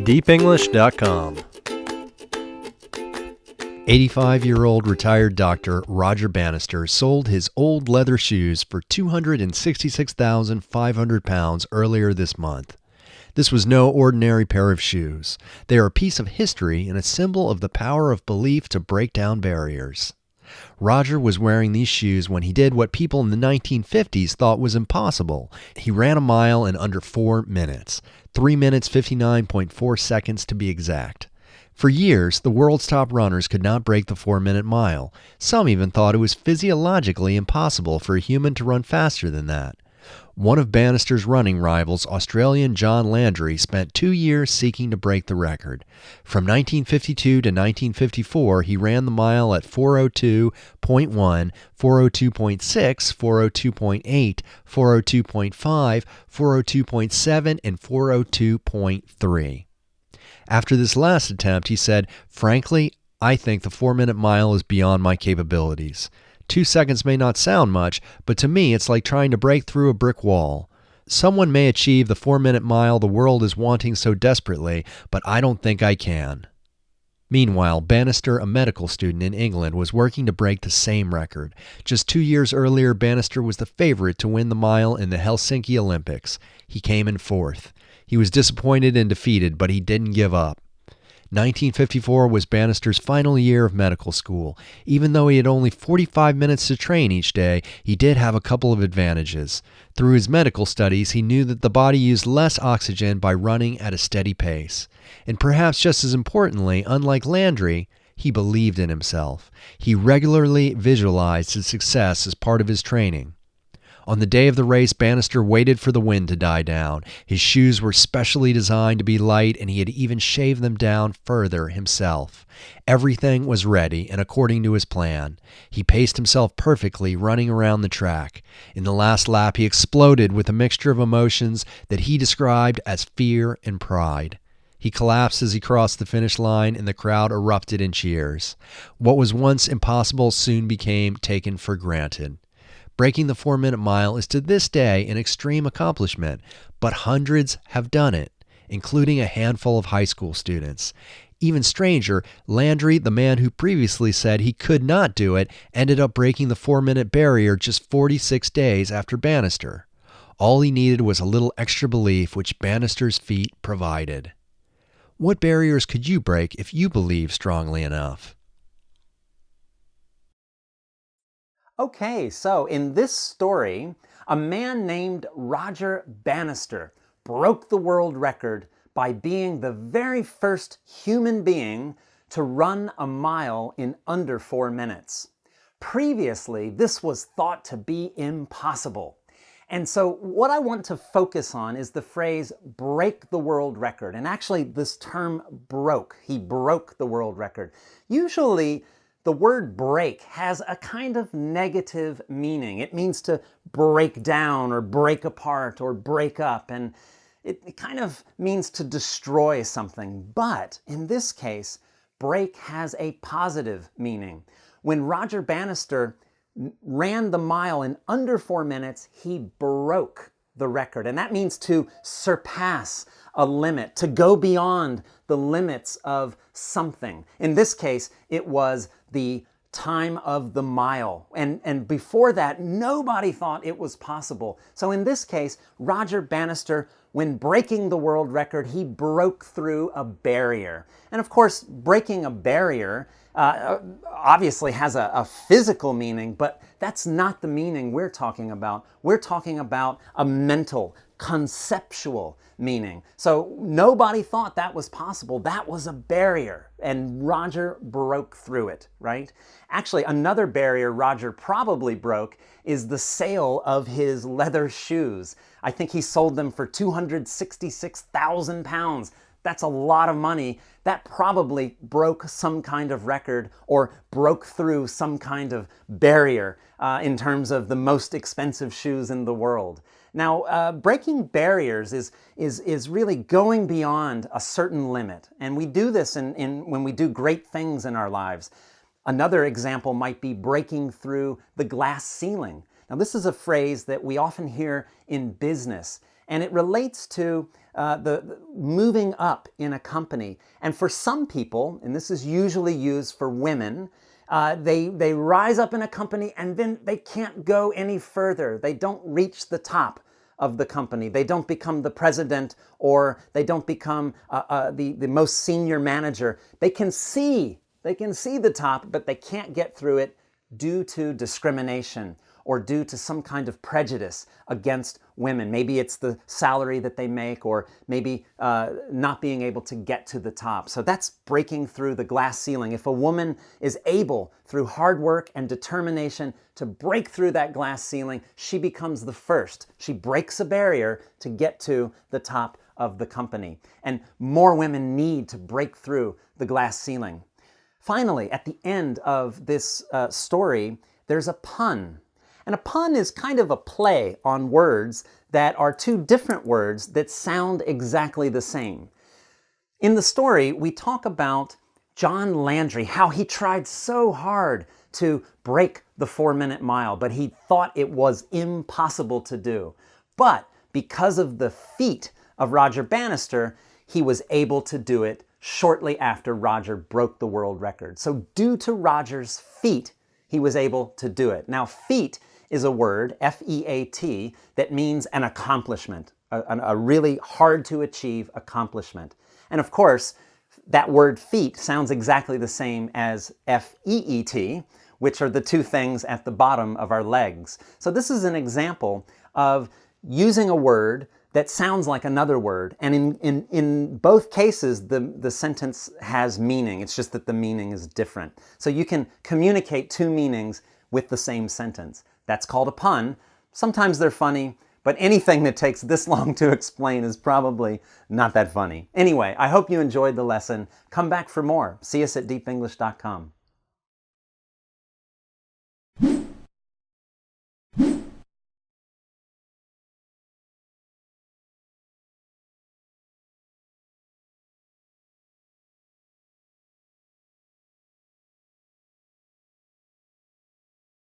deepenglish.com. 85-year-old retired doctor Roger Bannister sold his old leather shoes for £266,500 earlier this month. This was no ordinary pair of shoes. They are a piece of history and a symbol of the power of belief to break down barriers. Roger was wearing these shoes when he did what people in the 1950s thought was impossible. He ran a mile in under 4 minutes. 3 minutes 59.4 seconds to be exact. For years, the world's top runners could not break the 4-minute mile. Some even thought it was physiologically impossible for a human to run faster than that. One of Bannister's running rivals, Australian John Landry, spent 2 years seeking to break the record. From 1952 to 1954, he ran the mile at 4:02.1, 4:02.6, 4:02.8, 4:02.5, 4:02.7, and 4:02.3. After this last attempt, he said, "Frankly, I think the 4-minute mile is beyond my capabilities. 2 seconds may not sound much, but to me it's like trying to break through a brick wall. Someone may achieve the 4-minute mile the world is wanting so desperately, but I don't think I can." Meanwhile, Bannister, a medical student in England, was working to break the same record. Just 2 years earlier, Bannister was the favorite to win the mile in the Helsinki Olympics. He came in 4th. He was disappointed and defeated, but he didn't give up. 1954 was Bannister's final year of medical school. Even though he had only 45 minutes to train each day, he did have a couple of advantages. Through his medical studies, he knew that the body used less oxygen by running at a steady pace. And perhaps just as importantly, unlike Landry, he believed in himself. He regularly visualized his success as part of his training. On the day of the race, Bannister waited for the wind to die down. His shoes were specially designed to be light, and he had even shaved them down further himself. Everything was ready and according to his plan. He paced himself perfectly, running around the track. In the last lap, he exploded with a mixture of emotions that he described as fear and pride. He collapsed as he crossed the finish line, and the crowd erupted in cheers. What was once impossible soon became taken for granted. Breaking the 4-minute mile is to this day an extreme accomplishment, but hundreds have done it, including a handful of high school students. Even stranger, Landry, the man who previously said he could not do it, ended up breaking the 4-minute barrier just 46 days after Bannister. All he needed was a little extra belief, which Bannister's feat provided. What barriers could you break if you believe strongly enough? Okay, so in this story, a man named Roger Bannister broke the world record by being the very first human being to run a mile in under 4 minutes. Previously, this was thought to be impossible. And so what I want to focus on is the phrase break the world record. And actually this term broke. He broke the world record. Usually the word break has a kind of negative meaning. It means to break down or break apart or break up, and it kind of means to destroy something. But in this case, break has a positive meaning. When Roger Bannister ran the mile in under 4 minutes, he broke the record. And that means to surpass a limit, to go beyond the limits of something. In this case, it was the time of the mile. And before that, nobody thought it was possible. So in this case, Roger Bannister, when breaking the world record, he broke through a barrier. And of course, breaking a barrier obviously has a physical meaning, but that's not the meaning we're talking about. We're talking about a mental, conceptual meaning. So nobody thought that was possible. That was a barrier, and Roger broke through it, right? Actually, another barrier Roger probably broke is the sale of his leather shoes. I think he sold them for £266,000. That's a lot of money. That probably broke some kind of record or broke through some kind of barrier in terms of the most expensive shoes in the world. Now, breaking barriers is really going beyond a certain limit. And we do this when we do great things in our lives. Another example might be breaking through the glass ceiling. Now, this is a phrase that we often hear in business. And it relates to the moving up in a company. And for some people, and this is usually used for women, they rise up in a company and then they can't go any further. They don't reach the top of the company. They don't become the president, or they don't become the most senior manager. They can see the top, but they can't get through it due to discrimination or due to some kind of prejudice against women. Maybe it's the salary that they make, or maybe not being able to get to the top. So that's breaking through the glass ceiling. If a woman is able, through hard work and determination, to break through that glass ceiling, she becomes the first. She breaks a barrier to get to the top of the company. And more women need to break through the glass ceiling. Finally, at the end of this story, there's a pun. And a pun is kind of a play on words that are two different words that sound exactly the same. In the story, we talk about John Landry, how he tried so hard to break the 4-minute mile, but he thought it was impossible to do. But because of the feat of Roger Bannister, he was able to do it shortly after Roger broke the world record. So due to Roger's feat, he was able to do it. Now, feat is a word, F-E-A-T, that means an accomplishment, a really hard to achieve accomplishment. And of course, that word feet sounds exactly the same as F-E-E-T, which are the two things at the bottom of our legs. So this is an example of using a word that sounds like another word. And in both cases, the sentence has meaning. It's just that the meaning is different. So you can communicate two meanings with the same sentence. That's called a pun. Sometimes they're funny, but anything that takes this long to explain is probably not that funny. Anyway, I hope you enjoyed the lesson. Come back for more. See us at deepenglish.com.